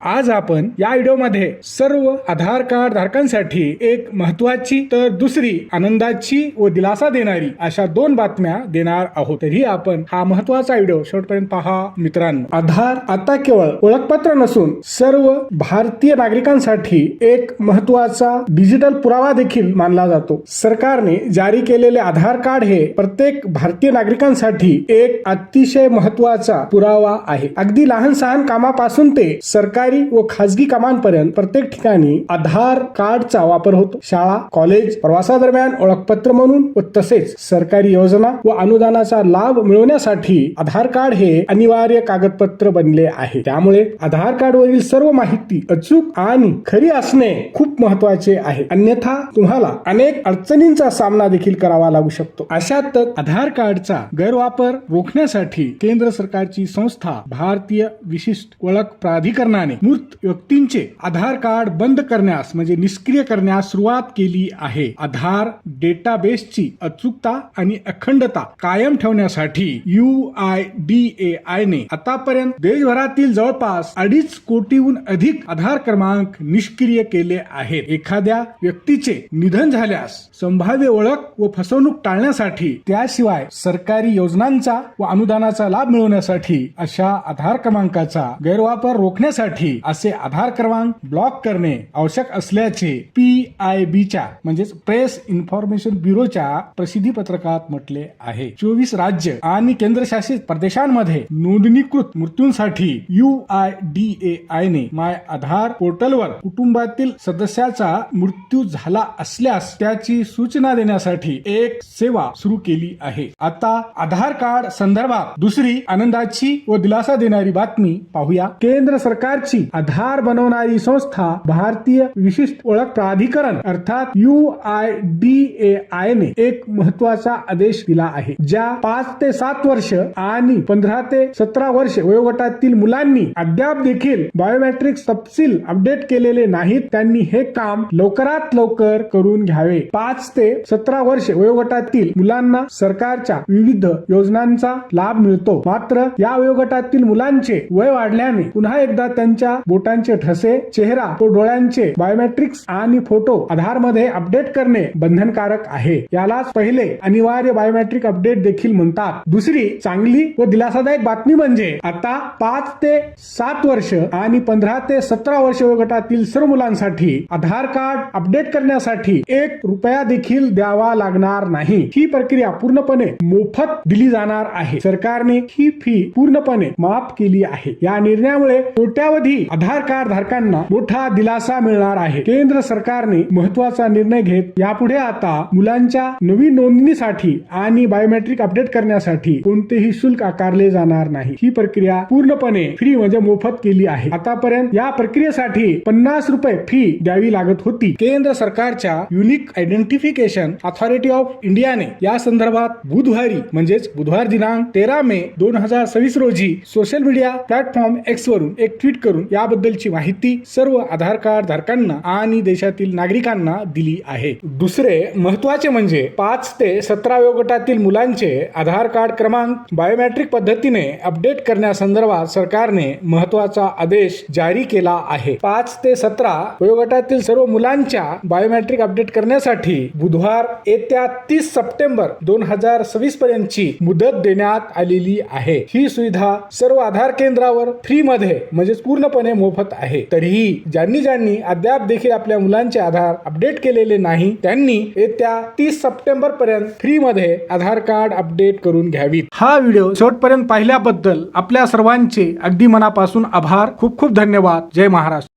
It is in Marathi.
आज आपण या व्हिडिओमध्ये सर्व आधार कार्ड धारकांसाठी एक महत्वाची तर दुसरी आनंदाची व दिलासा देणारी अशा दोन बातम्या देणार आहोत। तरी आपण हा महत्वाचा व्हिडिओ शेवटपर्यंत पहा मित्रांनो। आधार आता केवळ ओळखपत्र नसून सर्व भारतीय नागरिकांसाठी एक महत्वाचा डिजिटल पुरावा देखील मानला जातो। सरकारने जारी केलेले आधार कार्ड हे प्रत्येक भारतीय नागरिकांसाठी एक अतिशय महत्वाचा पुरावा आहे। अगदी लहान सहान कामापासून ते सरकारी व खासगी कामांपर्यंत प्रत्येक ठिकाणी आधार कार्डचा वापर होतो। शाळा, कॉलेज, प्रवासादरम्यान ओळखपत्र म्हणून व तसेच सरकारी योजना व अनुदानाचा लाभ मिळवण्यासाठी आधार कार्ड हे अनिवार्य कागदपत्र बनले आहे। त्यामुळे आधार कार्ड वरील सर्व माहिती अचूक आणि खरी असणे खूप महत्वाचे आहे, अन्यथा तुम्हाला अनेक अडचणींचा सामना देखील करावा लागू शकतो। अशातच आधार कार्डचा गैरवापर रोखण्यासाठी केंद्र सरकारची संस्था भारतीय विशिष्ट ओळख प्राधिकरणाने मृत व्यक्तींचे आधार कार्ड बंद करण्यास म्हणजे निष्क्रिय करण्यास सुरुवात केली आहे। आधार डेटाबेसची अचूकता आणि अखंडता कायम ठेवण्यासाठी UIDAI ने आतापर्यंत देशभरातील जवळपास 2.5 कोटीहून अधिक आधार क्रमांक निष्क्रिय केले आहेत। एखाद्या व्यक्तीचे निधन झाल्यास संभाव्य ओळख व फसवणूक टाळण्यासाठी, त्याशिवाय सरकारी योजनांचा व अनुदानाचा लाभ मिळवण्यासाठी अशा आधार क्रमांकाचा गैरवापर रोखण्यासाठी असे आधार क्रमांक ब्लॉक करणे आवश्यक असल्याचे PIBच्या म्हणजे प्रेस इन्फॉर्मेशन ब्युरोच्या प्रसिद्धी पत्रकात म्हटले आहे। 24 राज्य आणि केंद्रशासित प्रदेशांमध्ये नोंदणीकृत मृत्यूंसाठी UIDAI ने माय आधार पोर्टलवर कुटुंबातील सदस्याचा मृत्यू झाला असल्यास त्याची सूचना देण्यासाठी एक सेवा सुरू केली आहे। आता आधार कार्ड संदर्भात दुसरी आनंदाची व दिलासा देणारी बातमी पाहूया। केंद्र सरकारची आधार बनवणारी संस्था भारतीय विशिष्ट ओळख प्राधिकरण अर्थात UIDAI ने एक महत्वाचा आदेश दिला आहे। ज्या 5 ते 7 वर्ष आणि 15 ते 17 वर्ष वयोगटातील मुलांनी अद्याप देखील बायोमेट्रिक तपशील अपडेट केलेले नाहीत, त्यांनी हे काम लवकरात लवकर करून घ्यावे। 5 ते 17 वर्ष वयोगटातील मुलांना सरकारच्या विविध योजनांचा लाभ मिळतो, मात्र या वयोगटातील मुलांचे वय वाढल्याने पुन्हा एकदा त्यांच्या बोटांचे ठसे, चेहरा व डोळ्यांचे बायोमेट्रिक्स आणि फोटो आधार मध्ये अपडेट करणे बंधनकारक आहे। यालाच पहिले अनिवार्य बायोमेट्रिक अपडेट देखील म्हणतात। दुसरी चांगली व दिलासादायक बातमी म्हणजे आता 5 ते 7 वर्ष आणि 15 ते 17 वर्ष वयोगटातील सर्व मुलांसाठी आधार कार्ड अपडेट करण्यासाठी 1 रुपया देखील द्यावा लागणार नाही। ही प्रक्रिया पूर्णपणे मोफत दिली जाणार आहे। सरकारने ही फी पूर्णपणे माफ केली आहे। या निर्णयामुळे कोट्यावधी आधार कार्ड धारकांना मोठा दिलासा मिळणार आहे। केंद्र सरकारने महत्वाचा निर्णय घेत यापुढे आता मुलांच्या नवीन नोंदणीसाठी आणि बायोमेट्रिक अपडेट करण्यासाठी कोणतेही शुल्क आकारले जाणार नाही। ही प्रक्रिया पूर्णपणे फ्री म्हणजे मोफत केली आहे। आतापर्यंत या प्रक्रियेसाठी 50 रुपये फी द्यावी लागत होती। केंद्र सरकारच्या युनिक आयडेंटिफिकेशन अथॉरिटी ऑफ इंडियाने या संदर्भात बुधवारी म्हणजेच बुधवार दिनांक 13 मे 2026 रोजी सोशल मीडिया प्लॅटफॉर्म X वरून एक ट्विट करून याबद्दलची माहिती सर्व आधार कार्ड धारकांना आणि देशातील नागरिकांना दिली आहे। दुसरे महत्वाचे म्हणजे 5 ते 17 वयोगटातील मुलांचे आधार कार्ड क्रमांक बायोमेट्रिक पद्धतीने अपडेट करण्यासंदर्भात सरकारने महत्वाचा आदेश जारी केला आहे। 5 ते 17 वयोगटातील सर्व मुलांच्या बायोमेट्रिक अपडेट करण्यासाठी बुधवार येत्या 30 सप्टेंबर 2026 पर्यंतची मुदत देण्यात आलेली आहे। ही सुविधा सर्व आधार केंद्रावर फ्री मध्ये म्हणजे पूर्णपणे मोफत आहे। तरीही ज्यांनी अद्याप देखील आपल्या मुलांचे आधार अपडेट केलेले नाही त्यांनी येत्या 30 सप्टेंबर पर्यंत फ्री मध्ये आधार कार्ड अपडेट करून घ्यावीत। हा व्हिडिओ शेवटपर्यंत पाहिल्याबद्दल आपल्या सर्वांचे अगदी मनापासून आभार। खूप खूप धन्यवाद। जय महाराष्ट्र।